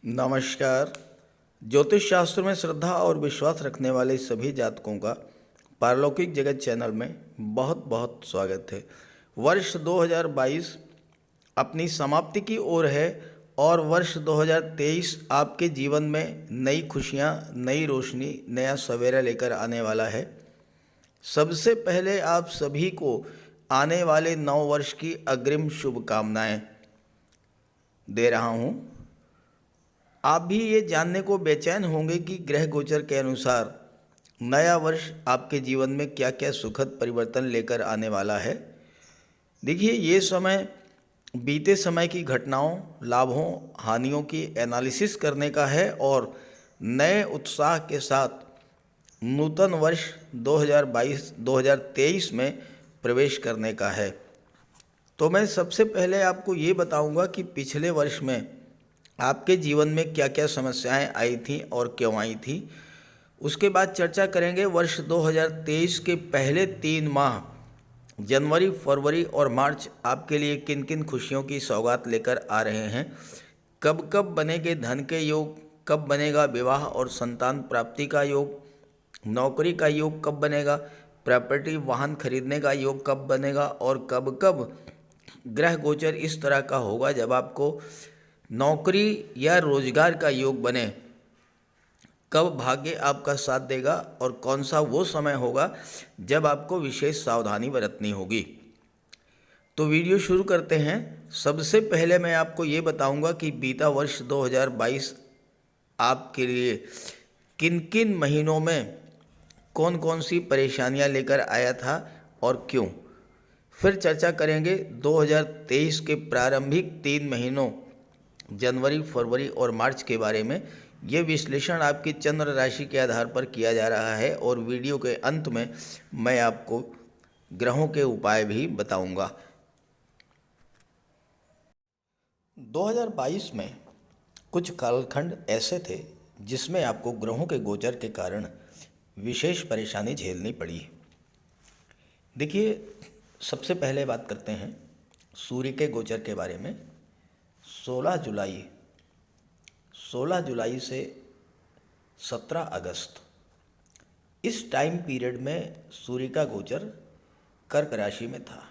नमस्कार। ज्योतिष शास्त्र में श्रद्धा और विश्वास रखने वाले सभी जातकों का पारलौकिक जगत चैनल में बहुत बहुत स्वागत है। वर्ष 2022 अपनी समाप्ति की ओर है और वर्ष 2023 आपके जीवन में नई खुशियां, नई रोशनी, नया सवेरा लेकर आने वाला है। सबसे पहले आप सभी को आने वाले नव वर्ष की अग्रिम शुभकामनाएं दे रहा हूं। आप भी ये जानने को बेचैन होंगे कि ग्रह गोचर के अनुसार नया वर्ष आपके जीवन में क्या क्या सुखद परिवर्तन लेकर आने वाला है। देखिए, ये समय बीते समय की घटनाओं, लाभों, हानियों की एनालिसिस करने का है और नए उत्साह के साथ नूतन वर्ष 2022-2023 में प्रवेश करने का है। तो मैं सबसे पहले आपको ये बताऊंगा कि पिछले वर्ष में आपके जीवन में क्या क्या समस्याएं आई थीं और क्यों आई थी। उसके बाद चर्चा करेंगे वर्ष 2023 के पहले 3 माह जनवरी, फरवरी और मार्च आपके लिए किन किन खुशियों की सौगात लेकर आ रहे हैं। कब कब बनेंगे धन के योग, कब बनेगा विवाह और संतान प्राप्ति का योग, नौकरी का योग कब बनेगा, प्रॉपर्टी वाहन खरीदने का योग कब बनेगा और कब कब ग्रह गोचर इस तरह का होगा जब आपको नौकरी या रोजगार का योग बने, कब भाग्य आपका साथ देगा और कौन सा वो समय होगा जब आपको विशेष सावधानी बरतनी होगी। तो वीडियो शुरू करते हैं। सबसे पहले मैं आपको ये बताऊंगा कि बीता वर्ष 2022 आपके लिए किन किन महीनों में कौन कौन सी परेशानियां लेकर आया था और क्यों। फिर चर्चा करेंगे 2023 के प्रारंभिक 3 महीनों जनवरी, फरवरी और मार्च के बारे में। ये विश्लेषण आपकी चंद्र राशि के आधार पर किया जा रहा है और वीडियो के अंत में मैं आपको ग्रहों के उपाय भी बताऊंगा। 2022 में कुछ कालखंड ऐसे थे जिसमें आपको ग्रहों के गोचर के कारण विशेष परेशानी झेलनी पड़ी। देखिए, सबसे पहले बात करते हैं सूर्य के गोचर के बारे में। 16 जुलाई से 17 अगस्त इस टाइम पीरियड में सूर्य का गोचर कर्क राशि में था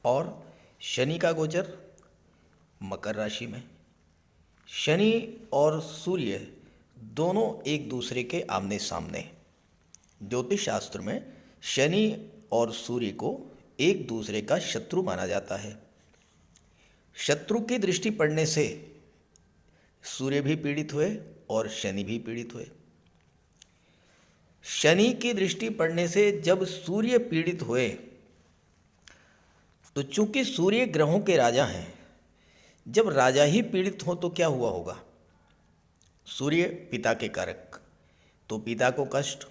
और शनि का गोचर मकर राशि में। शनि और सूर्य दोनों एक दूसरे के आमने सामने। ज्योतिष शास्त्र में शनि और सूर्य को एक दूसरे का शत्रु माना जाता है। शत्रु की दृष्टि पड़ने से सूर्य भी पीड़ित हुए और शनि भी पीड़ित हुए। शनि की दृष्टि पड़ने से जब सूर्य पीड़ित हुए तो चूंकि सूर्य ग्रहों के राजा हैं, जब राजा ही पीड़ित हो तो क्या हुआ होगा। सूर्य पिता के कारक, तो पिता को कष्ट।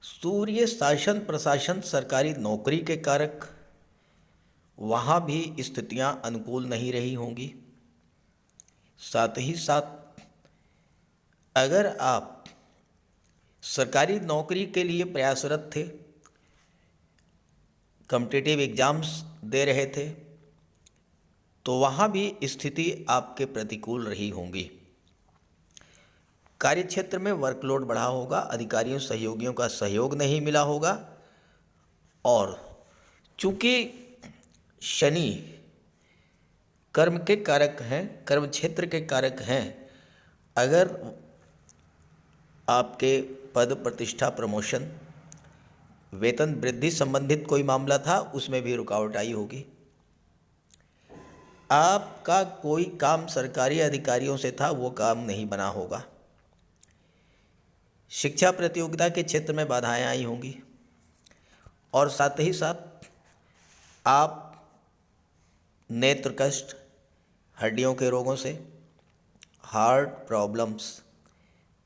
सूर्य शासन प्रशासन सरकारी नौकरी के कारक, वहाँ भी स्थितियां अनुकूल नहीं रही होंगी। साथ ही साथ अगर आप सरकारी नौकरी के लिए प्रयासरत थे, कॉम्पिटिटिव एग्जाम्स दे रहे थे, तो वहाँ भी स्थिति आपके प्रतिकूल रही होंगी। कार्यक्षेत्र में वर्कलोड बढ़ा होगा, अधिकारियों सहयोगियों का सहयोग नहीं मिला होगा और चूंकि शनि कर्म के कारक हैं, कर्म क्षेत्र के कारक हैं, अगर आपके पद प्रतिष्ठा, प्रमोशन, वेतन वृद्धि संबंधित कोई मामला था, उसमें भी रुकावट आई होगी। आपका कोई काम सरकारी अधिकारियों से था, वो काम नहीं बना होगा। शिक्षा प्रतियोगिता के क्षेत्र में बाधाएं आई होंगी और साथ ही साथ आप नेत्र कष्ट, हड्डियों के रोगों से, हार्ट प्रॉब्लम्स,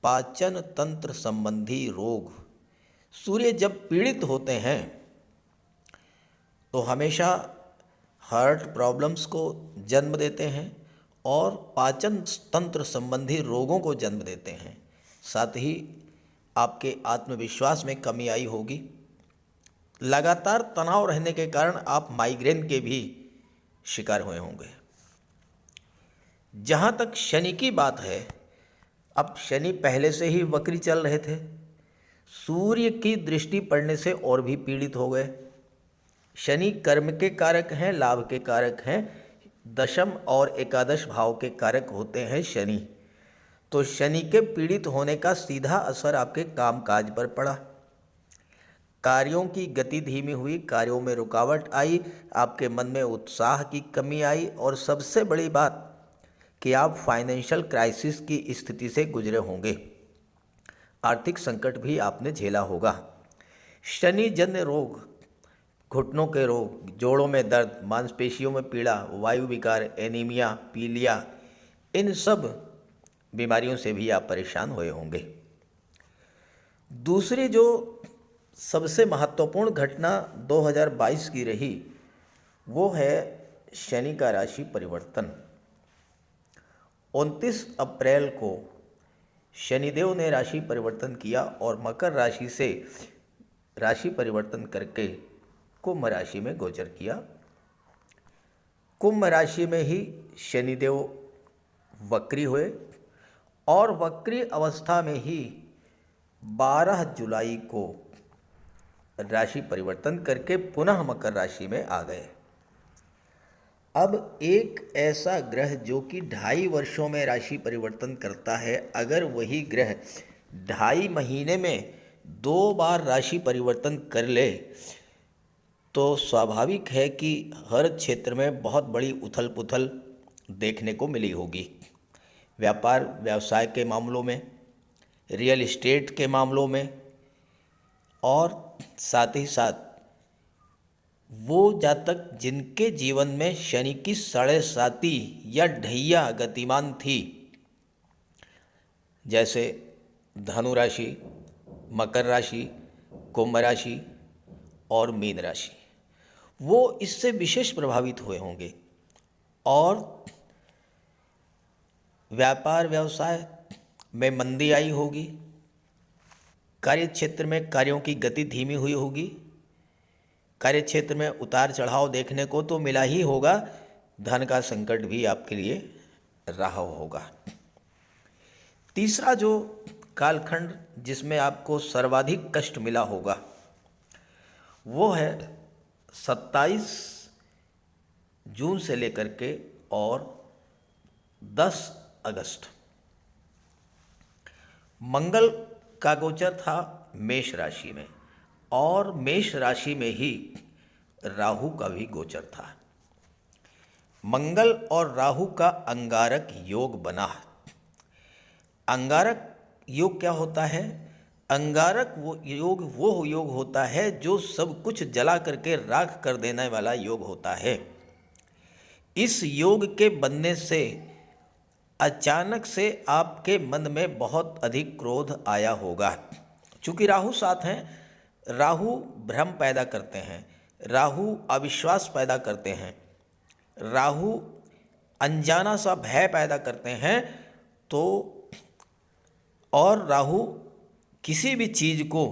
पाचन तंत्र संबंधी रोग, सूर्य जब पीड़ित होते हैं तो हमेशा हार्ट प्रॉब्लम्स को जन्म देते हैं और पाचन तंत्र संबंधी रोगों को जन्म देते हैं। साथ ही आपके आत्मविश्वास में कमी आई होगी। लगातार तनाव रहने के कारण आप माइग्रेन के भी शिकार हुए होंगे। जहाँ तक शनि की बात है, अब शनि पहले से ही वक्री चल रहे थे, सूर्य की दृष्टि पड़ने से और भी पीड़ित हो गए। शनि कर्म के कारक हैं, लाभ के कारक हैं, दशम और एकादश भाव के कारक होते हैं शनि। तो शनि के पीड़ित होने का सीधा असर आपके कामकाज पर पड़ा। कार्यों की गति धीमी हुई, कार्यों में रुकावट आई, आपके मन में उत्साह की कमी आई, और सबसे बड़ी बात कि आप फाइनेंशियल क्राइसिस की स्थिति से गुजरे होंगे। आर्थिक संकट भी आपने झेला होगा। शनि जन्य रोग, घुटनों के रोग, जोड़ों में दर्द, मांसपेशियों में पीड़ा, वायु विकार, एनीमिया, पीलिया, इन सब बीमारियों से भी आप परेशान हुए होंगे। दूसरी जो सबसे महत्वपूर्ण घटना 2022 की रही, वो है शनि का राशि परिवर्तन। 29 अप्रैल को शनिदेव ने राशि परिवर्तन किया और मकर राशि से राशि परिवर्तन करके कुंभ राशि में गोचर किया। कुंभ राशि में ही शनिदेव वक्री हुए और वक्री अवस्था में ही 12 जुलाई को राशि परिवर्तन करके पुनः मकर राशि में आ गए। अब एक ऐसा ग्रह जो कि 2.5 वर्षों में राशि परिवर्तन करता है, अगर वही ग्रह 2.5 महीने में 2 बार राशि परिवर्तन कर ले, तो स्वाभाविक है कि हर क्षेत्र में बहुत बड़ी उथल पुथल देखने को मिली होगी। व्यापार व्यवसाय के मामलों में, रियल एस्टेट के मामलों में, और साथ ही साथ वो जातक जिनके जीवन में शनि की 7.5 या ढैया गतिमान थी, जैसे धनु राशि, मकर राशि, कुंभ राशि और मीन राशि, वो इससे विशेष प्रभावित हुए होंगे। और व्यापार व्यवसाय में मंदी आई होगी, कार्य क्षेत्र में कार्यों की गति धीमी हुई होगी, कार्य क्षेत्र में उतार चढ़ाव देखने को तो मिला ही होगा, धन का संकट भी आपके लिए रहा होगा। तीसरा जो कालखंड जिसमें आपको सर्वाधिक कष्ट मिला होगा, वो है 27 जून से लेकर के और 10 अगस्त। मंगल का गोचर था मेष राशि में, और मेष राशि में ही राहु का भी गोचर था। मंगल और राहु का अंगारक योग बना। अंगारक योग क्या होता है? अंगारक वो योग होता है जो सब कुछ जला करके राख कर देने वाला योग होता है। इस योग के बनने से अचानक से आपके मन में बहुत अधिक क्रोध आया होगा। चूँकि राहु साथ हैं, राहु भ्रम पैदा करते हैं, राहु अविश्वास पैदा करते हैं, राहु अनजाना सा भय पैदा करते हैं, तो और राहु किसी भी चीज़ को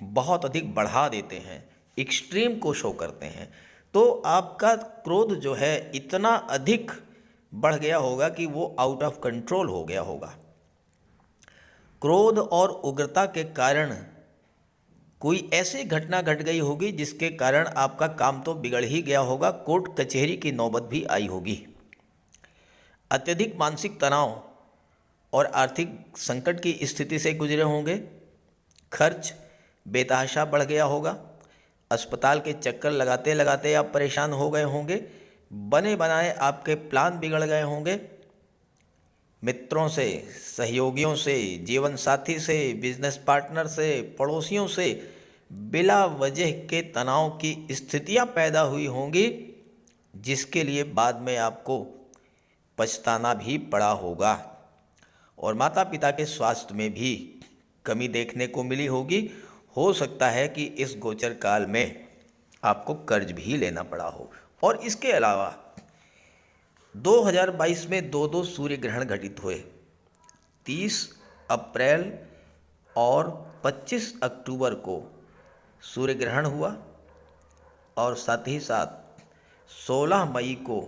बहुत अधिक बढ़ा देते हैं, एक्सट्रीम को शो करते हैं। तो आपका क्रोध जो है इतना अधिक बढ़ गया होगा कि वो आउट ऑफ कंट्रोल हो गया होगा। क्रोध और उग्रता के कारण कोई ऐसी घटना घट गई होगी जिसके कारण आपका काम तो बिगड़ ही गया होगा, कोर्ट कचहरी की नौबत भी आई होगी। अत्यधिक मानसिक तनाव और आर्थिक संकट की स्थिति से गुजरे होंगे। खर्च बेतहाशा बढ़ गया होगा। अस्पताल के चक्कर लगाते लगाते आप परेशान हो गए होंगे। बने बनाए आपके प्लान बिगड़ गए होंगे। मित्रों से, सहयोगियों से, जीवन साथी से, बिजनेस पार्टनर से, पड़ोसियों से बिला वजह के तनाव की स्थितियां पैदा हुई होंगी, जिसके लिए बाद में आपको पछताना भी पड़ा होगा। और माता पिता के स्वास्थ्य में भी कमी देखने को मिली होगी। हो सकता है कि इस गोचर काल में आपको कर्ज भी लेना पड़ा हो। और इसके अलावा 2022 में 2 सूर्य ग्रहण घटित हुए। 30 अप्रैल और 25 अक्टूबर को सूर्य ग्रहण हुआ, और साथ ही साथ 16 मई को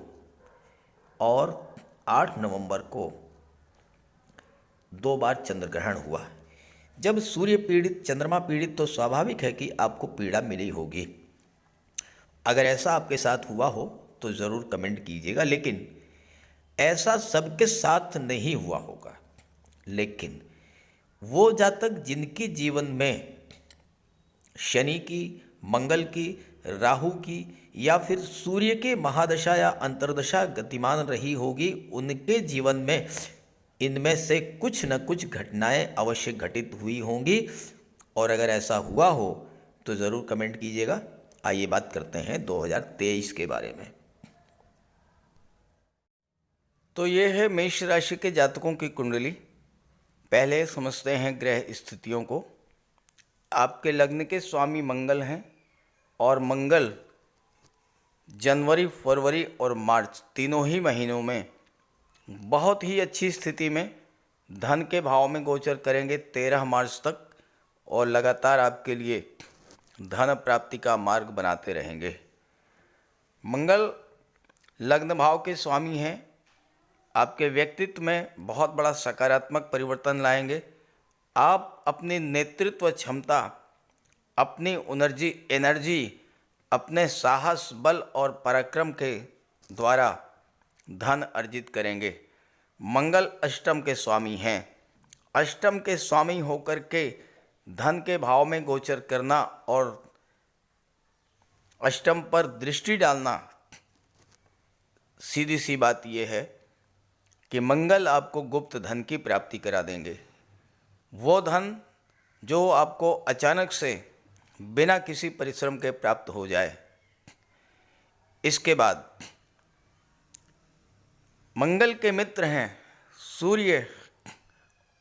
और 8 नवंबर को 2 बार चंद्र ग्रहण हुआ। जब सूर्य पीड़ित, चंद्रमा पीड़ित, तो स्वाभाविक है कि आपको पीड़ा मिली होगी। अगर ऐसा आपके साथ हुआ हो तो ज़रूर कमेंट कीजिएगा, लेकिन ऐसा सबके साथ नहीं हुआ होगा। लेकिन वो जातक जिनके जीवन में शनि की, मंगल की, राहु की या फिर सूर्य के महादशा या अंतर्दशा गतिमान रही होगी, उनके जीवन में इनमें से कुछ न कुछ घटनाएं अवश्य घटित हुई होंगी। और अगर ऐसा हुआ हो तो ज़रूर कमेंट कीजिएगा। आइए बात करते हैं 2023 के बारे में। तो ये है मेष राशि के जातकों की कुंडली। पहले समझते हैं ग्रह स्थितियों को। आपके लग्न के स्वामी मंगल हैं और मंगल जनवरी, फरवरी और मार्च तीनों ही महीनों में बहुत ही अच्छी स्थिति में धन के भाव में गोचर करेंगे 13 मार्च तक, और लगातार आपके लिए धन प्राप्ति का मार्ग बनाते रहेंगे। मंगल लग्न भाव के स्वामी हैं, आपके व्यक्तित्व में बहुत बड़ा सकारात्मक परिवर्तन लाएंगे। आप अपनी नेतृत्व क्षमता, अपनी एनर्जी, अपने साहस, बल और पराक्रम के द्वारा धन अर्जित करेंगे। मंगल अष्टम के स्वामी हैं। अष्टम के स्वामी होकर के धन के भाव में गोचर करना और अष्टम पर दृष्टि डालना, सीधी सी बात यह है कि मंगल आपको गुप्त धन की प्राप्ति करा देंगे। वो धन जो आपको अचानक से बिना किसी परिश्रम के प्राप्त हो जाए। इसके बाद मंगल के मित्र हैं सूर्य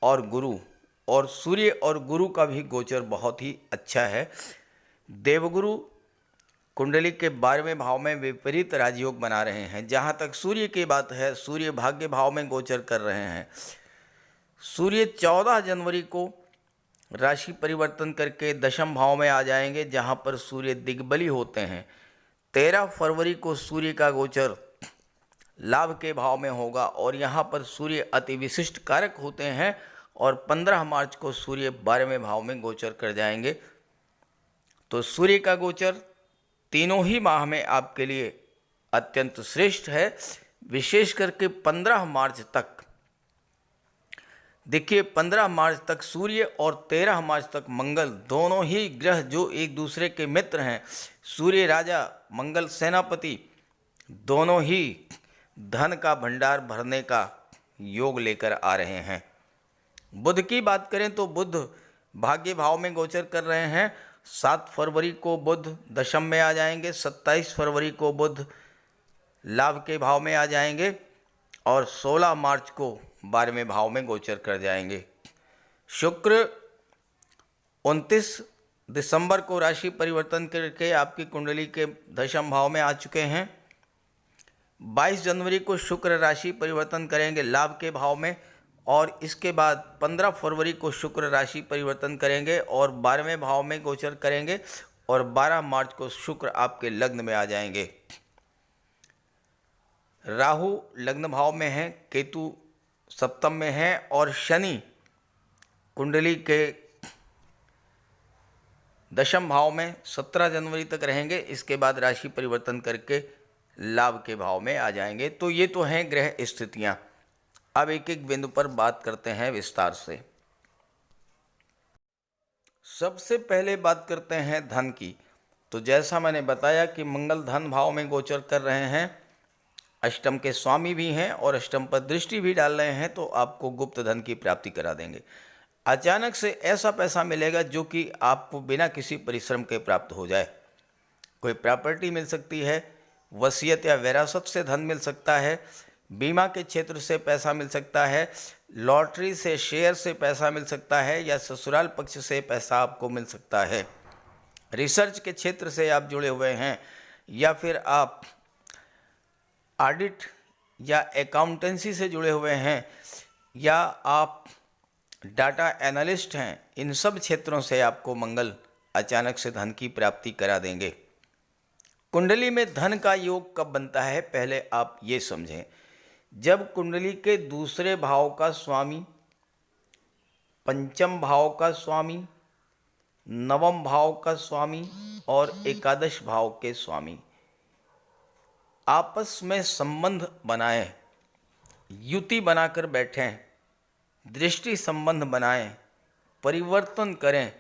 और गुरु, और सूर्य और गुरु का भी गोचर बहुत ही अच्छा है। देवगुरु कुंडली के 12वें भाव में विपरीत राजयोग बना रहे हैं। जहाँ तक सूर्य की बात है, सूर्य भाग्य भाव में गोचर कर रहे हैं। सूर्य 14 जनवरी को राशि परिवर्तन करके दशम भाव में आ जाएंगे, जहाँ पर सूर्य दिग्बली होते हैं। 13 फरवरी को सूर्य का गोचर लाभ के भाव में होगा और यहाँ पर सूर्य अति विशिष्ट कारक होते हैं, और 15 मार्च को सूर्य 12वें भाव में गोचर कर जाएंगे। तो सूर्य का गोचर तीनों ही माह में आपके लिए अत्यंत श्रेष्ठ है। विशेष करके 15 मार्च तक देखिए, 15 मार्च तक सूर्य और 13 मार्च तक मंगल, दोनों ही ग्रह जो एक दूसरे के मित्र हैं, सूर्य राजा, मंगल सेनापति, दोनों ही धन का भंडार भरने का योग लेकर आ रहे हैं। बुध की बात करें तो बुध भाग्य भाव में गोचर कर रहे हैं। 7 फरवरी को बुध दशम में आ जाएंगे, 27 फरवरी को बुध लाभ के भाव में आ जाएंगे और 16 मार्च को 12वें भाव में गोचर कर जाएंगे। शुक्र 29 दिसंबर को राशि परिवर्तन करके आपकी कुंडली के दशम भाव में आ चुके हैं। 22 जनवरी को शुक्र राशि परिवर्तन करेंगे लाभ के भाव में, और इसके बाद 15 फरवरी को शुक्र राशि परिवर्तन करेंगे और 12वें भाव में गोचर करेंगे, और 12 मार्च को शुक्र आपके लग्न में आ जाएंगे। राहु लग्न भाव में है, केतु सप्तम में है, और शनि कुंडली के दशम भाव में 17 जनवरी तक रहेंगे। इसके बाद राशि परिवर्तन करके लाभ के भाव में आ जाएंगे। तो ये तो हैं ग्रह स्थितियां। अब एक एक बिंदु पर बात करते हैं विस्तार से। सबसे पहले बात करते हैं धन की। तो जैसा मैंने बताया कि मंगल धन भाव में गोचर कर रहे हैं, अष्टम के स्वामी भी हैं और अष्टम पर दृष्टि भी डाल रहे हैं, तो आपको गुप्त धन की प्राप्ति करा देंगे। अचानक से ऐसा पैसा मिलेगा जो कि आपको बिना किसी परिश्रम के प्राप्त हो जाए। कोई प्रॉपर्टी मिल सकती है, वसीयत या विरासत से धन मिल सकता है, बीमा के क्षेत्र से पैसा मिल सकता है, लॉटरी से, शेयर से पैसा मिल सकता है, या ससुराल पक्ष से पैसा आपको मिल सकता है। रिसर्च के क्षेत्र से आप जुड़े हुए हैं, या फिर आप ऑडिट या अकाउंटेंसी से जुड़े हुए हैं, या आप डाटा एनालिस्ट हैं, इन सब क्षेत्रों से आपको मंगल अचानक से धन की प्राप्ति करा देंगे। कुंडली में धन का योग कब बनता है, पहले आप ये समझें। जब कुंडली के दूसरे भाव का स्वामी, पंचम भाव का स्वामी, नवम भाव का स्वामी और एकादश भाव के स्वामी आपस में संबंध बनाएं, युति बनाकर बैठें, दृष्टि संबंध बनाएं, परिवर्तन करें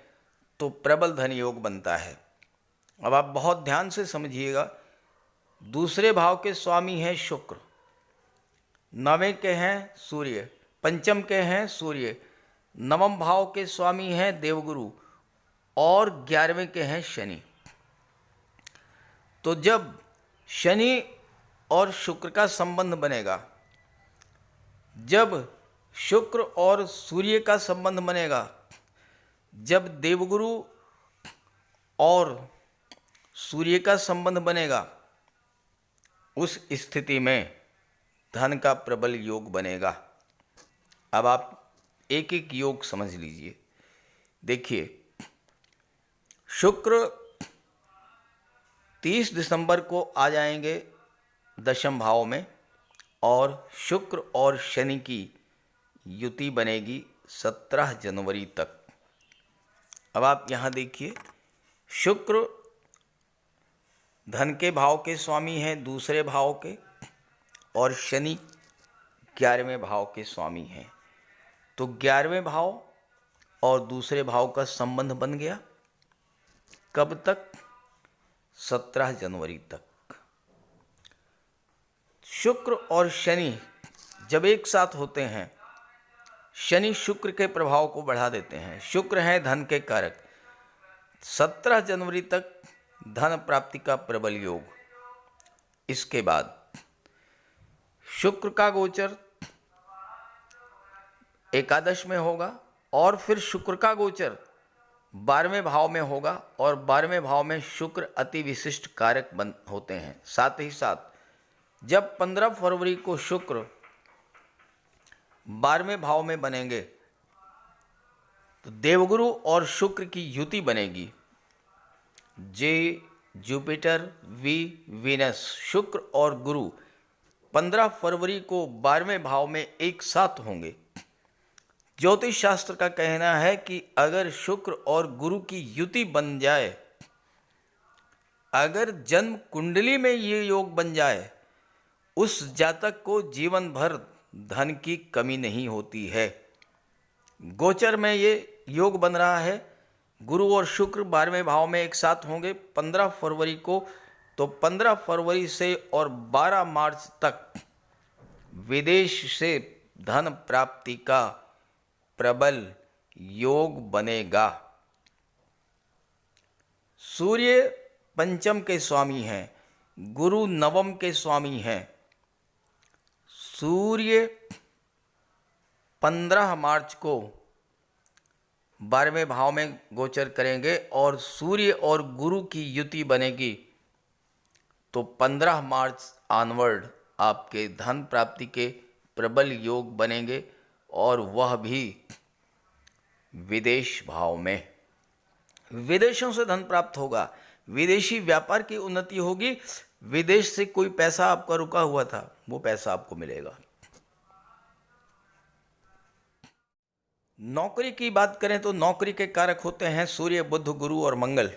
तो प्रबल धन योग बनता है। अब आप बहुत ध्यान से समझिएगा। दूसरे भाव के स्वामी हैं शुक्र, नवें के हैं सूर्य, पंचम के हैं सूर्य, नवम भाव के स्वामी हैं देवगुरु और 11वें के हैं शनि। तो जब शनि और शुक्र का संबंध बनेगा, जब शुक्र और सूर्य का संबंध बनेगा, जब देवगुरु और सूर्य का संबंध बनेगा, उस स्थिति में धन का प्रबल योग बनेगा। अब आप एक एक योग समझ लीजिए। देखिए, शुक्र 30 दिसंबर को आ जाएंगे दशम भाव में और शुक्र और शनि की युति बनेगी 17 जनवरी तक। अब आप यहाँ देखिए, शुक्र धन के भाव के स्वामी हैं, दूसरे भाव के, और शनि 11वें भाव के स्वामी हैं। तो 11वें भाव और दूसरे भाव का संबंध बन गया। कब तक? 17 जनवरी तक। शुक्र और शनि जब एक साथ होते हैं, शनि शुक्र के प्रभाव को बढ़ा देते हैं। शुक्र है धन के कारक। 17 जनवरी तक धन प्राप्ति का प्रबल योग। इसके बाद शुक्र का गोचर एकादश में होगा और फिर शुक्र का गोचर 12वें भाव में होगा और 12वें भाव में शुक्र अति विशिष्ट कारक बन होते हैं। साथ ही साथ जब 15 फरवरी को शुक्र 12वें भाव में बनेंगे तो देवगुरु और शुक्र की युति बनेगी। जे जुपिटर वी वीनस, शुक्र और गुरु 15 फरवरी को 12वें भाव में एक साथ होंगे। ज्योतिष शास्त्र का कहना है कि अगर शुक्र और गुरु की युति बन जाए, अगर जन्म कुंडली में ये योग बन जाए, उस जातक को जीवन भर धन की कमी नहीं होती है। गोचर में ये योग बन रहा है। गुरु और शुक्र 12वें भाव में एक साथ होंगे 15 फरवरी को। तो 15 फरवरी से और 12 मार्च तक विदेश से धन प्राप्ति का प्रबल योग बनेगा। सूर्य पंचम के स्वामी हैं, गुरु नवम के स्वामी हैं। सूर्य 15 मार्च को 12वें भाव में गोचर करेंगे और सूर्य और गुरु की युति बनेगी। तो 15 मार्च ऑनवर्ड आपके धन प्राप्ति के प्रबल योग बनेंगे और वह भी विदेश भाव में। विदेशों से धन प्राप्त होगा, विदेशी व्यापार की उन्नति होगी। विदेश से कोई पैसा आपका रुका हुआ था, वो पैसा आपको मिलेगा। नौकरी की बात करें तो नौकरी के कारक होते हैं सूर्य, बुध, गुरु और मंगल।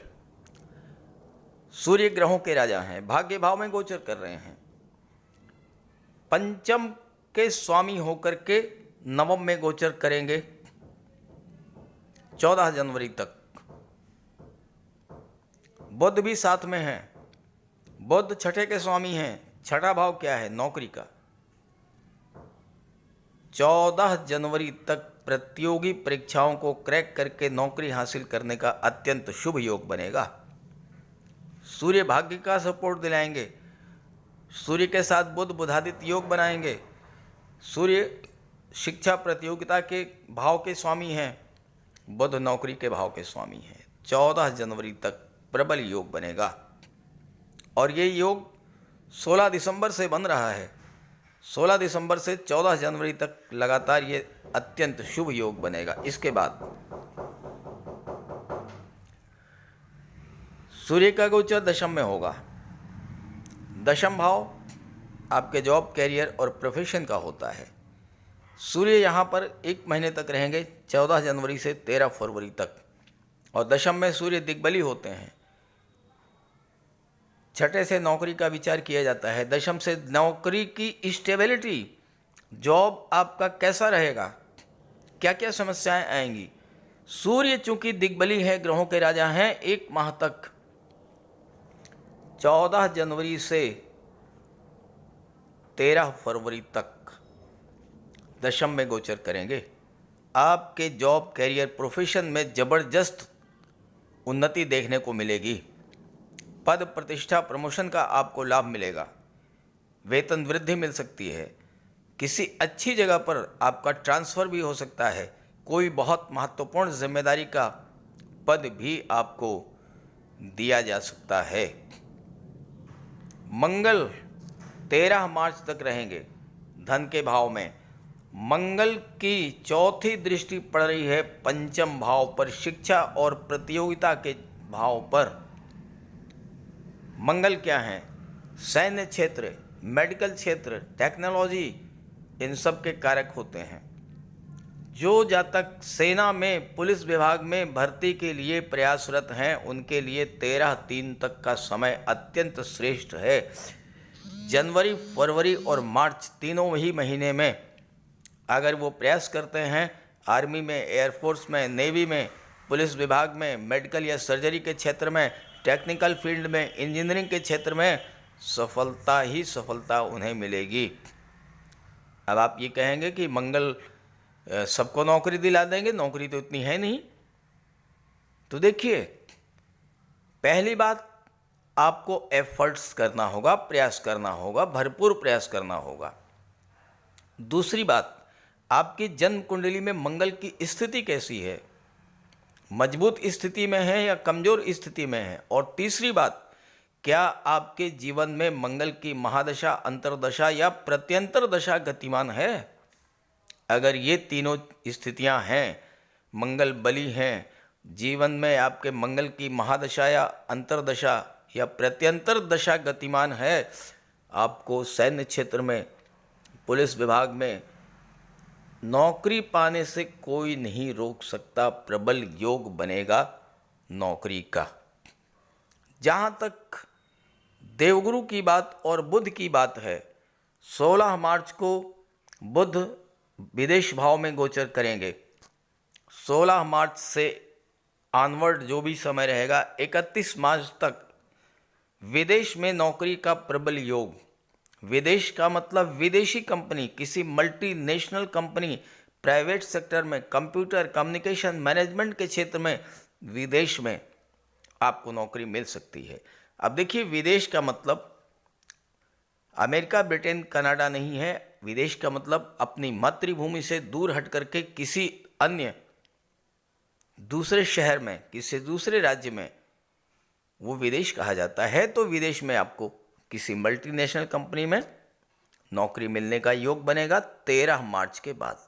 सूर्य ग्रहों के राजा हैं, भाग्य भाव में गोचर कर रहे हैं। पंचम के स्वामी होकर के नवम में गोचर करेंगे 14 जनवरी तक। बुध भी साथ में है। बुध छठे के स्वामी हैं। छठा भाव क्या है? नौकरी का। 14 जनवरी तक प्रतियोगी परीक्षाओं को क्रैक करके नौकरी हासिल करने का अत्यंत शुभ योग बनेगा। सूर्य भाग्य का सपोर्ट दिलाएंगे। सूर्य के साथ बुध बुधादित्य योग बनाएंगे। सूर्य शिक्षा प्रतियोगिता के भाव के स्वामी हैं, बुध नौकरी के भाव के स्वामी हैं। 14 जनवरी तक प्रबल योग बनेगा और ये योग 16 दिसंबर से बन रहा है। 16 दिसंबर से 14 जनवरी तक लगातार ये अत्यंत शुभ योग बनेगा। इसके बाद सूर्य का गोचर दशम में होगा। दशम भाव आपके जॉब, कैरियर और प्रोफेशन का होता है। सूर्य यहाँ पर 1 महीने तक रहेंगे, 14 जनवरी से 13 फरवरी तक, और दशम में सूर्य दिग्बली होते हैं। छठे से नौकरी का विचार किया जाता है। दशम से नौकरी की स्टेबिलिटी, जॉब आपका कैसा रहेगा, क्या क्या समस्याएं आएंगी। सूर्य चूंकि दिग्बली है, ग्रहों के राजा हैं, 1 माह तक 14 जनवरी से 13 फरवरी तक दशम में गोचर करेंगे। आपके जॉब, कैरियर, प्रोफेशन में जबरदस्त उन्नति देखने को मिलेगी। पद, प्रतिष्ठा, प्रमोशन का आपको लाभ मिलेगा। वेतन वृद्धि मिल सकती है। किसी अच्छी जगह पर आपका ट्रांसफ़र भी हो सकता है। कोई बहुत महत्वपूर्ण जिम्मेदारी का पद भी आपको दिया जा सकता है। मंगल 13 मार्च तक रहेंगे धन के भाव में। मंगल की चौथी दृष्टि पड़ रही है पंचम भाव पर, शिक्षा और प्रतियोगिता के भाव पर। मंगल क्या है? सैन्य क्षेत्र, मेडिकल क्षेत्र, टेक्नोलॉजी, इन सब के कारक होते हैं। जो जातक सेना में, पुलिस विभाग में भर्ती के लिए प्रयासरत हैं, उनके लिए 13/3 तक का समय अत्यंत श्रेष्ठ है। जनवरी, फरवरी और मार्च तीनों ही महीने में अगर वो प्रयास करते हैं, आर्मी में, एयरफोर्स में, नेवी में, पुलिस विभाग में, मेडिकल या सर्जरी के क्षेत्र में, टेक्निकल फील्ड में, इंजीनियरिंग के क्षेत्र में, सफलता ही सफलता उन्हें मिलेगी। अब आप ये कहेंगे कि मंगल सबको नौकरी दिला देंगे, नौकरी तो इतनी है नहीं। तो देखिए, पहली बात, आपको एफर्ट्स करना होगा, प्रयास करना होगा, भरपूर प्रयास करना होगा। दूसरी बात, आपकी जन्म कुंडली में मंगल की स्थिति कैसी है, मजबूत स्थिति में है या कमजोर स्थिति में है। और तीसरी बात, क्या आपके जीवन में मंगल की महादशा, अंतर्दशा या प्रत्यंतर दशा गतिमान है। अगर ये तीनों स्थितियां हैं, मंगल बली हैं, जीवन में आपके मंगल की महादशा या अंतर्दशा या प्रत्यंतर दशा गतिमान है, आपको सैन्य क्षेत्र में, पुलिस विभाग में नौकरी पाने से कोई नहीं रोक सकता। प्रबल योग बनेगा नौकरी का। जहाँ तक देवगुरु की बात और बुध की बात है, 16 मार्च को बुध विदेश भाव में गोचर करेंगे। 16 मार्च से ऑनवर्ड जो भी समय रहेगा, 31 मार्च तक विदेश में नौकरी का प्रबल योग। विदेश का मतलब विदेशी कंपनी, किसी मल्टीनेशनल कंपनी, प्राइवेट सेक्टर में, कंप्यूटर, कम्युनिकेशन, मैनेजमेंट के क्षेत्र में, विदेश में आपको नौकरी मिल सकती है। अब देखिए, विदेश का मतलब अमेरिका, ब्रिटेन, कनाडा नहीं है। विदेश का मतलब अपनी मातृभूमि से दूर हट करके किसी अन्य दूसरे शहर में, किसी दूसरे राज्य में, वो विदेश कहा जाता है। तो विदेश में आपको किसी मल्टीनेशनल कंपनी में नौकरी मिलने का योग बनेगा 13 मार्च के बाद।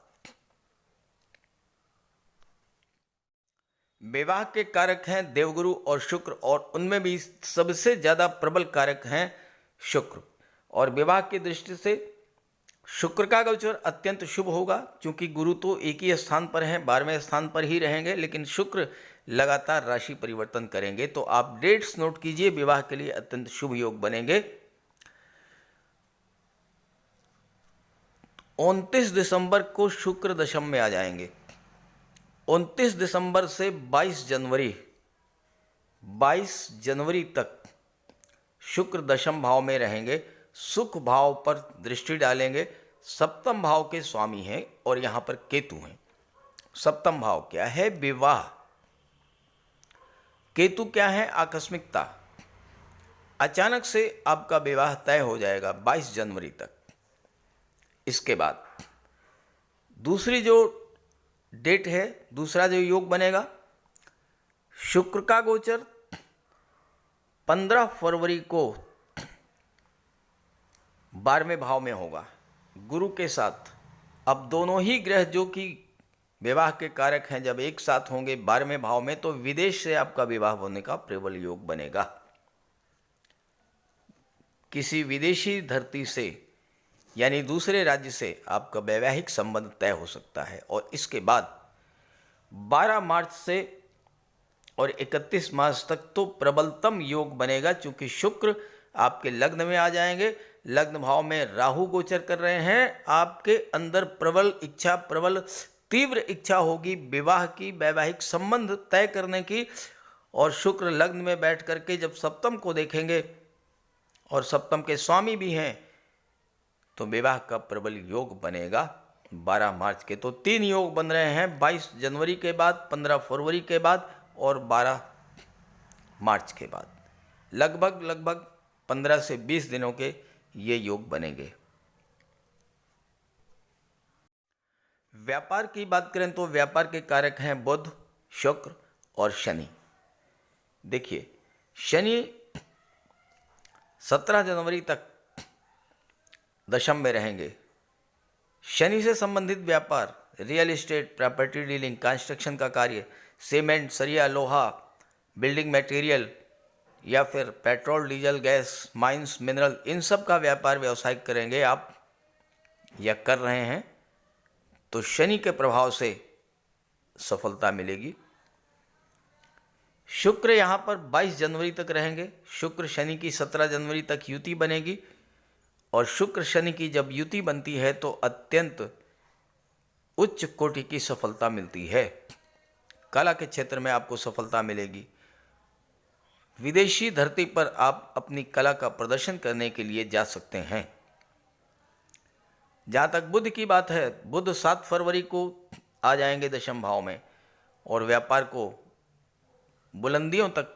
विवाह के कारक हैं देवगुरु और शुक्र, और उनमें भी सबसे ज्यादा प्रबल कारक हैं शुक्र। और विवाह की दृष्टि से शुक्र का गोचर अत्यंत शुभ होगा, क्योंकि गुरु तो एक ही स्थान पर हैं, 12वें स्थान पर ही रहेंगे, लेकिन शुक्र लगातार राशि परिवर्तन करेंगे। तो आप डेट्स नोट कीजिए, विवाह के लिए अत्यंत शुभ योग बनेंगे। 29 दिसंबर को शुक्र दशम में आ जाएंगे। 29 दिसंबर से 22 जनवरी तक शुक्र दशम भाव में रहेंगे, सुख भाव पर दृष्टि डालेंगे। सप्तम भाव के स्वामी हैं और यहां पर केतु हैं। सप्तम भाव क्या है? विवाह। केतु क्या है? आकस्मिकता। अचानक से आपका विवाह तय हो जाएगा 22 जनवरी तक। इसके बाद दूसरी जो डेट है, दूसरा जो योग बनेगा, शुक्र का गोचर 15 फरवरी को 12वें भाव में होगा गुरु के साथ। अब दोनों ही ग्रह जो कि विवाह के कारक हैं, जब एक साथ होंगे 12वें भाव में, तो विदेश से आपका विवाह होने का प्रबल योग बनेगा। किसी विदेशी धरती से यानी दूसरे राज्य से आपका वैवाहिक संबंध तय हो सकता है। और इसके बाद 12 मार्च से और 31 मार्च तक तो प्रबलतम योग बनेगा, क्योंकि शुक्र आपके लग्न में आ जाएंगे। लग्न भाव में राहु गोचर कर रहे हैं। आपके अंदर प्रबल इच्छा, प्रबल तीव्र इच्छा होगी विवाह की, वैवाहिक संबंध तय करने की। और शुक्र लग्न में बैठ करके जब सप्तम को देखेंगे और सप्तम के स्वामी भी हैं, तो विवाह का प्रबल योग बनेगा 12 मार्च के। तो 3 योग बन रहे हैं, 22 जनवरी के बाद, 15 फरवरी के बाद और 12 मार्च के बाद। लगभग 15 से 20 दिनों के ये योग बनेंगे। व्यापार की बात करें तो व्यापार के कारक हैं बुध, शुक्र और शनि। देखिए, शनि 17 जनवरी तक दशम में रहेंगे। शनि से संबंधित व्यापार, real estate, property dealing, construction का कार्य, सीमेंट, सरिया, लोहा, बिल्डिंग मटेरियल या फिर petrol, diesel, gas, mines, mineral, इन सब का व्यापार व्यवसाय करेंगे आप या कर रहे हैं, तो शनि के प्रभाव से सफलता मिलेगी। शुक्र यहाँ पर 22 जनवरी तक रहेंगे। शुक्र शनि की 17 जनवरी तक युति बनेगी। और शुक्र शनि की जब युति बनती है तो अत्यंत उच्च कोटि की सफलता मिलती है। कला के क्षेत्र में आपको सफलता मिलेगी। विदेशी धरती पर आप अपनी कला का प्रदर्शन करने के लिए जा सकते हैं। जहाँ तक बुध की बात है, बुध 7 फरवरी को आ जाएंगे दशम भाव में और व्यापार को बुलंदियों तक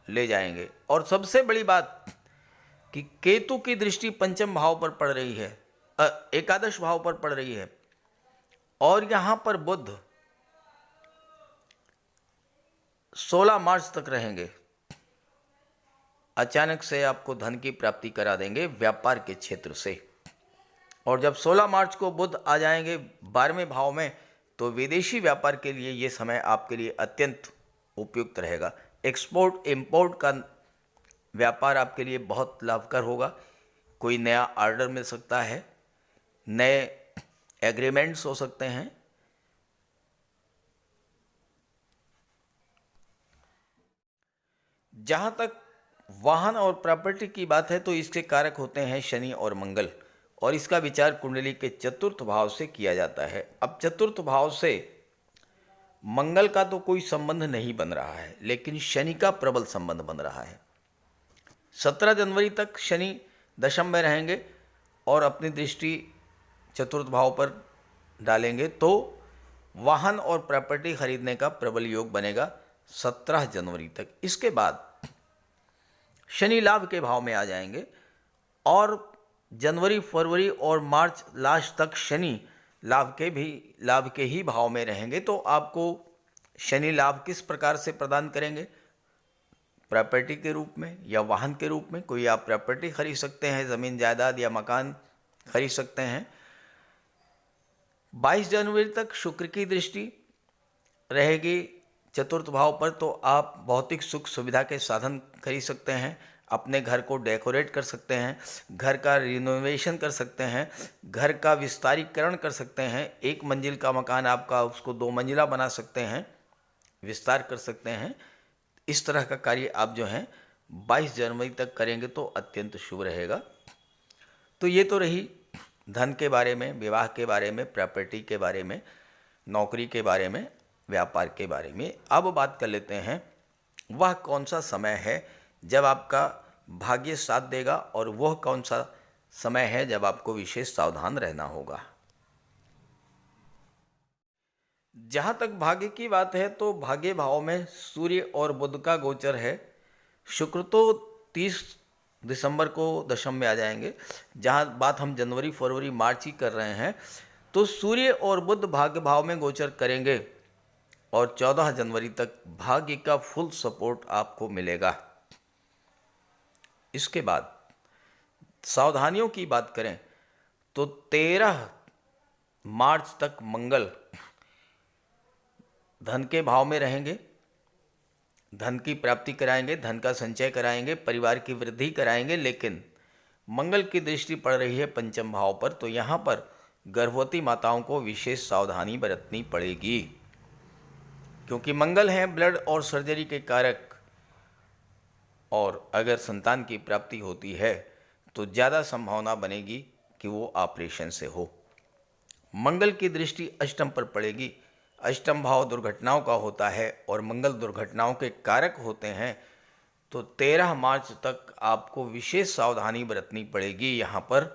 ले जाएंगे। और सबसे बड़ी बात कि केतु की दृष्टि पंचम भाव पर पड़ रही है, एकादश भाव पर पड़ रही है। और यहाँ पर बुध 16 मार्च तक रहेंगे। अचानक से आपको धन की प्राप्ति करा देंगे व्यापार के क्षेत्र से। और जब 16 मार्च को बुध आ जाएंगे 12वें भाव में, तो विदेशी व्यापार के लिए ये समय आपके लिए अत्यंत उपयुक्त रहेगा। एक्सपोर्ट इंपोर्ट का व्यापार आपके लिए बहुत लाभकर होगा। कोई नया ऑर्डर मिल सकता है, नए एग्रीमेंट्स हो सकते हैं। जहाँ तक वाहन और प्रॉपर्टी की बात है तो इसके कारक होते हैं शनि और मंगल, और इसका विचार कुंडली के चतुर्थ भाव से किया जाता है। अब चतुर्थ भाव से मंगल का तो कोई संबंध नहीं बन रहा है, लेकिन शनि का प्रबल संबंध बन रहा है। 17 जनवरी तक शनि दशम में रहेंगे और अपनी दृष्टि चतुर्थ भाव पर डालेंगे, तो वाहन और प्रॉपर्टी खरीदने का प्रबल योग बनेगा 17 जनवरी तक। इसके बाद शनि लाभ के भाव में आ जाएंगे और जनवरी, फरवरी और मार्च लास्ट तक शनि लाभ के ही भाव में रहेंगे। तो आपको शनि लाभ किस प्रकार से प्रदान करेंगे? प्रॉपर्टी के रूप में या वाहन के रूप में। कोई आप प्रॉपर्टी खरीद सकते हैं, ज़मीन जायदाद या मकान खरीद सकते हैं। 22 जनवरी तक शुक्र की दृष्टि रहेगी चतुर्थ भाव पर, तो आप भौतिक सुख सुविधा के साधन खरीद सकते हैं, अपने घर को डेकोरेट कर सकते हैं, घर का रिनोवेशन कर सकते हैं, घर का विस्तारीकरण कर सकते हैं। 1 मंजिल का मकान आपका उसको 2 मंजिला बना सकते हैं, विस्तार कर सकते हैं। इस तरह का कार्य आप जो हैं 22 जनवरी तक करेंगे तो अत्यंत शुभ रहेगा। तो ये तो रही धन के बारे में, विवाह के बारे में, प्रॉपर्टी के बारे में, नौकरी के बारे में, व्यापार के बारे में। अब बात कर लेते हैं वह कौन सा समय है जब आपका भाग्य साथ देगा और वह कौन सा समय है जब आपको विशेष सावधान रहना होगा। जहाँ तक भाग्य की बात है तो भाग्य भाव में सूर्य और बुध का गोचर है। शुक्र तो 30 दिसंबर को दशम में आ जाएंगे। जहाँ बात हम जनवरी, फरवरी, मार्च ही कर रहे हैं, तो सूर्य और बुध भाग्य भाव में गोचर करेंगे और 14 जनवरी तक भाग्य का फुल सपोर्ट आपको मिलेगा। इसके बाद सावधानियों की बात करें तो 13 मार्च तक मंगल धन के भाव में रहेंगे, धन की प्राप्ति कराएंगे, धन का संचय कराएंगे, परिवार की वृद्धि कराएंगे। लेकिन मंगल की दृष्टि पड़ रही है पंचम भाव पर, तो यहाँ पर गर्भवती माताओं को विशेष सावधानी बरतनी पड़ेगी, क्योंकि मंगल है ब्लड और सर्जरी के कारक, और अगर संतान की प्राप्ति होती है तो ज़्यादा संभावना बनेगी कि वो ऑपरेशन से हो। मंगल की दृष्टि अष्टम पर पड़ेगी। अष्टम भाव दुर्घटनाओं का होता है और मंगल दुर्घटनाओं के कारक होते हैं, तो 13 मार्च तक आपको विशेष सावधानी बरतनी पड़ेगी। यहाँ पर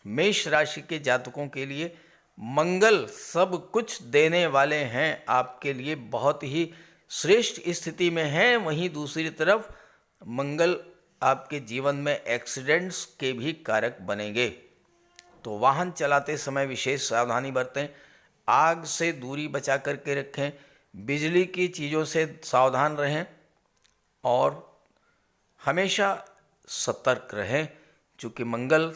मेष राशि के जातकों के लिए मंगल सब कुछ देने वाले हैं, आपके लिए बहुत ही श्रेष्ठ स्थिति में हैं। वहीं दूसरी तरफ मंगल आपके जीवन में एक्सीडेंट्स के भी कारक बनेंगे, तो वाहन चलाते समय विशेष सावधानी बरतें, आग से दूरी बचा करके रखें, बिजली की चीज़ों से सावधान रहें और हमेशा सतर्क रहें, चूँकि मंगल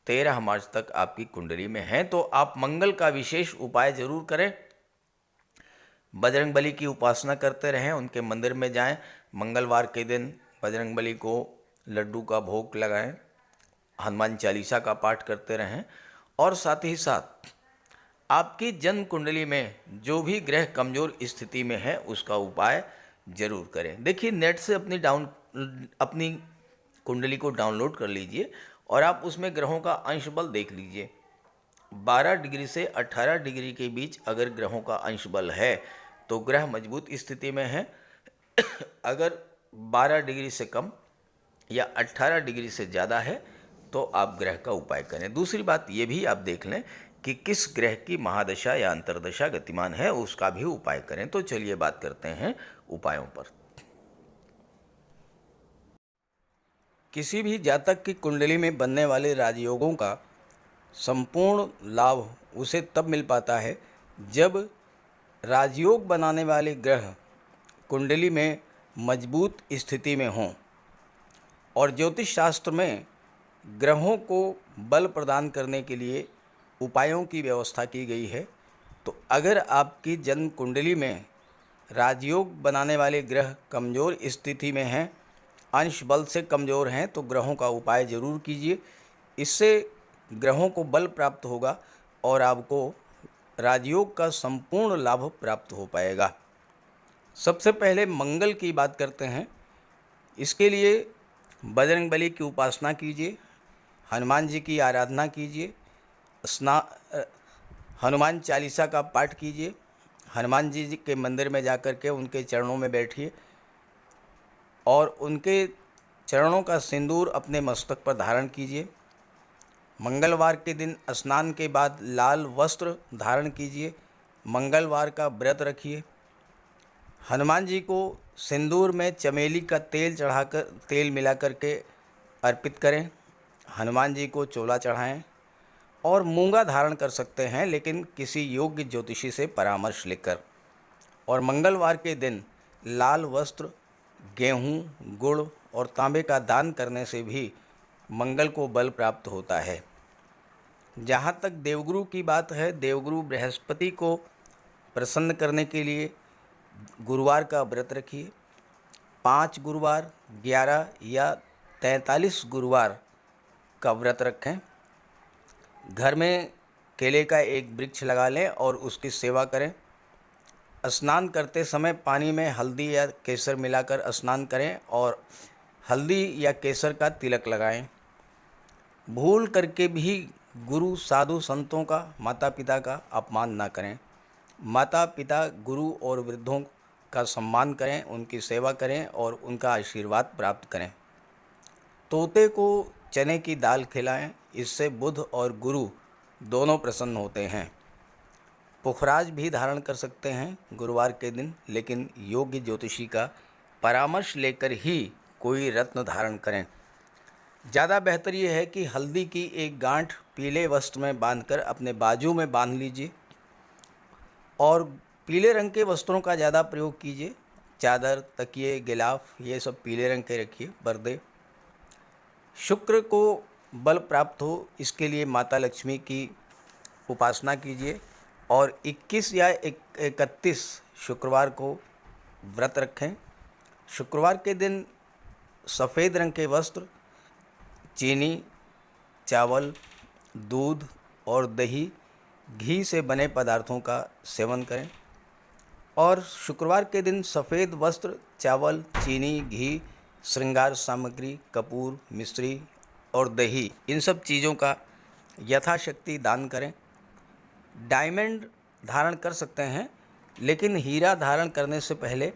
13 मार्च तक आपकी कुंडली में है। तो आप मंगल का विशेष उपाय जरूर करें। बजरंगबली की उपासना करते रहें, उनके मंदिर में जाएं, मंगलवार के दिन बजरंगबली को लड्डू का भोग लगाएं, हनुमान चालीसा का पाठ करते रहें, और साथ ही साथ आपकी जन्म कुंडली में जो भी ग्रह कमज़ोर स्थिति में है उसका उपाय जरूर करें। देखिए, नेट से अपनी कुंडली को डाउनलोड कर लीजिए और आप उसमें ग्रहों का अंश बल देख लीजिए। 12 डिग्री से 18 डिग्री के बीच अगर ग्रहों का अंश बल है तो ग्रह मजबूत स्थिति में है। अगर 12 डिग्री से कम या 18 डिग्री से ज़्यादा है तो आप ग्रह का उपाय करें। दूसरी बात ये भी आप देख लें कि किस ग्रह की महादशा या अंतर्दशा गतिमान है, उसका भी उपाय करें। तो चलिए बात करते हैं उपायों पर। किसी भी जातक की कुंडली में बनने वाले राजयोगों का संपूर्ण लाभ उसे तब मिल पाता है जब राजयोग बनाने वाले ग्रह कुंडली में मजबूत स्थिति में हों। और ज्योतिष शास्त्र में ग्रहों को बल प्रदान करने के लिए उपायों की व्यवस्था की गई है। तो अगर आपकी जन्म कुंडली में राजयोग बनाने वाले ग्रह कमज़ोर स्थिति में हैं, अंश बल से कमज़ोर हैं, तो ग्रहों का उपाय ज़रूर कीजिए। इससे ग्रहों को बल प्राप्त होगा और आपको राजयोग का संपूर्ण लाभ प्राप्त हो पाएगा। सबसे पहले मंगल की बात करते हैं। इसके लिए बजरंगबली की उपासना कीजिए, हनुमान जी की आराधना कीजिए, हनुमान चालीसा का पाठ कीजिए, हनुमान जी के मंदिर में जाकर के उनके चरणों में बैठिए और उनके चरणों का सिंदूर अपने मस्तक पर धारण कीजिए। मंगलवार के दिन स्नान के बाद लाल वस्त्र धारण कीजिए, मंगलवार का व्रत रखिए। हनुमान जी को सिंदूर में चमेली का तेल मिला करके अर्पित करें। हनुमान जी को चोला चढ़ाएं और मूंगा धारण कर सकते हैं, लेकिन किसी योग्य ज्योतिषी से परामर्श लेकर। और मंगलवार के दिन लाल वस्त्र, गेहूँ, गुड़ और तांबे का दान करने से भी मंगल को बल प्राप्त होता है। जहाँ तक देवगुरु की बात है, देवगुरु बृहस्पति को प्रसन्न करने के लिए गुरुवार का व्रत रखिए। 5 गुरुवार, 11 या 43 गुरुवार का व्रत रखें। घर में केले का एक वृक्ष लगा लें और उसकी सेवा करें। स्नान करते समय पानी में हल्दी या केसर मिलाकर स्नान करें और हल्दी या केसर का तिलक लगाएं। भूल करके भी गुरु, साधु, संतों का, माता पिता का अपमान ना करें। माता पिता, गुरु और वृद्धों का सम्मान करें, उनकी सेवा करें और उनका आशीर्वाद प्राप्त करें। तोते को चने की दाल खिलाएं, इससे बुध और गुरु दोनों प्रसन्न होते हैं। पुखराज भी धारण कर सकते हैं गुरुवार के दिन, लेकिन योग्य ज्योतिषी का परामर्श लेकर ही कोई रत्न धारण करें। ज़्यादा बेहतर ये है कि हल्दी की एक गांठ पीले वस्त्र में बांधकर अपने बाजू में बांध लीजिए और पीले रंग के वस्त्रों का ज़्यादा प्रयोग कीजिए। चादर, तकिए, गिलाफ ये सब पीले रंग के रखिए, पर्दे। शुक्र को बल प्राप्त हो, इसके लिए माता लक्ष्मी की उपासना कीजिए और 21 या 31 शुक्रवार को व्रत रखें। शुक्रवार के दिन सफ़ेद रंग के वस्त्र, चीनी चावल, दूध और दही, घी से बने पदार्थों का सेवन करें। और शुक्रवार के दिन सफ़ेद वस्त्र, चावल, चीनी, घी, श्रृंगार सामग्री, कपूर, मिश्री और दही, इन सब चीज़ों का यथाशक्ति दान करें। डायमंड धारण कर सकते हैं, लेकिन हीरा धारण करने से पहले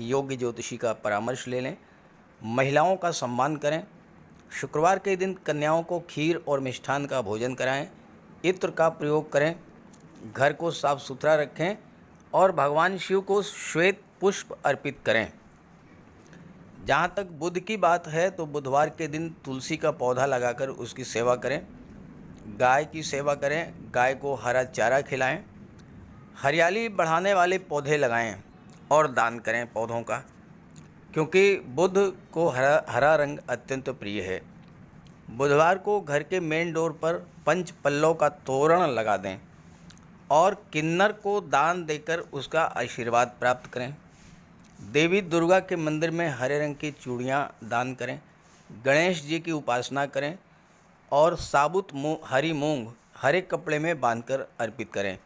योग्य ज्योतिषी का परामर्श ले लें। महिलाओं का सम्मान करें। शुक्रवार के दिन कन्याओं को खीर और मिष्ठान का भोजन कराएं। इत्र का प्रयोग करें। घर को साफ सुथरा रखें और भगवान शिव को श्वेत पुष्प अर्पित करें। जहाँ तक बुध की बात है तो बुधवार के दिन तुलसी का पौधा लगाकर उसकी सेवा करें। गाय की सेवा करें। गाय को हरा चारा खिलाएं। हरियाली बढ़ाने वाले पौधे लगाएं और दान करें पौधों का, क्योंकि बुध को हरा रंग अत्यंत प्रिय है। बुधवार को घर के मेन डोर पर पंच पल्लव का तोरण लगा दें और किन्नर को दान देकर उसका आशीर्वाद प्राप्त करें। देवी दुर्गा के मंदिर में हरे रंग की चूड़ियाँ दान करें। गणेश जी की उपासना करें और साबुत हरी मूंग हरे कपड़े में बांधकर अर्पित करें।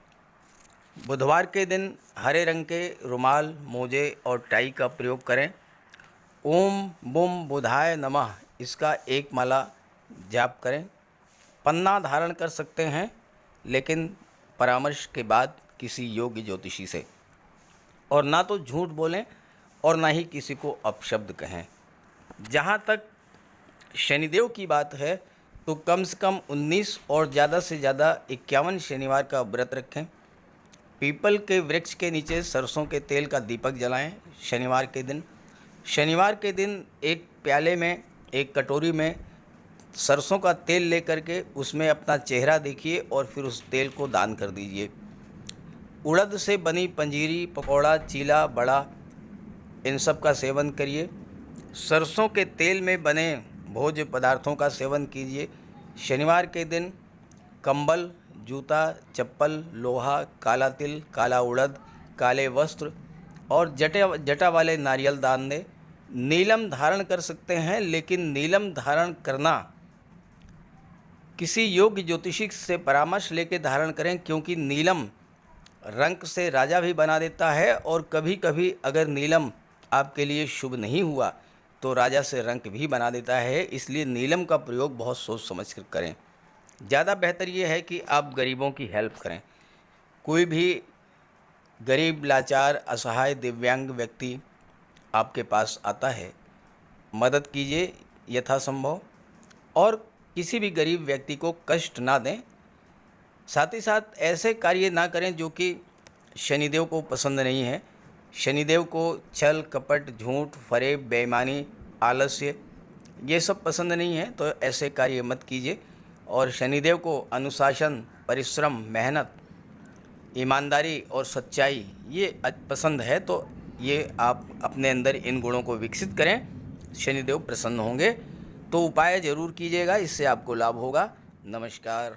बुधवार के दिन हरे रंग के रुमाल, मोजे और टाई का प्रयोग करें। ओम बुम बुधाय नमः इसका एक माला जाप करें। पन्ना धारण कर सकते हैं, लेकिन परामर्श के बाद किसी योग्य ज्योतिषी से। और ना तो झूठ बोलें और ना ही किसी को अपशब्द कहें। जहाँ तक शनिदेव की बात है तो कम से कम 19 और ज़्यादा से ज़्यादा 51 शनिवार का व्रत रखें। पीपल के वृक्ष के नीचे सरसों के तेल का दीपक जलाएं शनिवार के दिन। शनिवार के दिन एक प्याले में, एक कटोरी में सरसों का तेल लेकर के उसमें अपना चेहरा देखिए और फिर उस तेल को दान कर दीजिए। उड़द से बनी पंजीरी, पकौड़ा, चीला, बड़ा, इन सब का सेवन करिए। सरसों के तेल में बने भोज्य पदार्थों का सेवन कीजिए। शनिवार के दिन कंबल, जूता, चप्पल, लोहा, काला तिल, काला उड़द, काले वस्त्र और जटा वाले नारियल दान दें। नीलम धारण कर सकते हैं, लेकिन नीलम धारण करना किसी योग्य ज्योतिषी से परामर्श लेकर धारण करें, क्योंकि नीलम रंग से राजा भी बना देता है और कभी कभी अगर नीलम आपके लिए शुभ नहीं हुआ तो राजा से रंक भी बना देता है। इसलिए नीलम का प्रयोग बहुत सोच समझ कर करें। ज़्यादा बेहतर ये है कि आप गरीबों की हेल्प करें। कोई भी गरीब, लाचार, असहाय, दिव्यांग व्यक्ति आपके पास आता है, मदद कीजिए यथासंभव और किसी भी गरीब व्यक्ति को कष्ट ना दें। साथ ही साथ ऐसे कार्य ना करें जो कि शनिदेव को पसंद नहीं है। शनिदेव को छल, कपट, झूठ, फरेब, बेईमानी, आलस्य ये सब पसंद नहीं है, तो ऐसे कार्य मत कीजिए। और शनिदेव को अनुशासन, परिश्रम, मेहनत, ईमानदारी और सच्चाई ये पसंद है, तो ये आप अपने अंदर इन गुणों को विकसित करें, शनिदेव प्रसन्न होंगे। तो उपाय ज़रूर कीजिएगा, इससे आपको लाभ होगा। नमस्कार।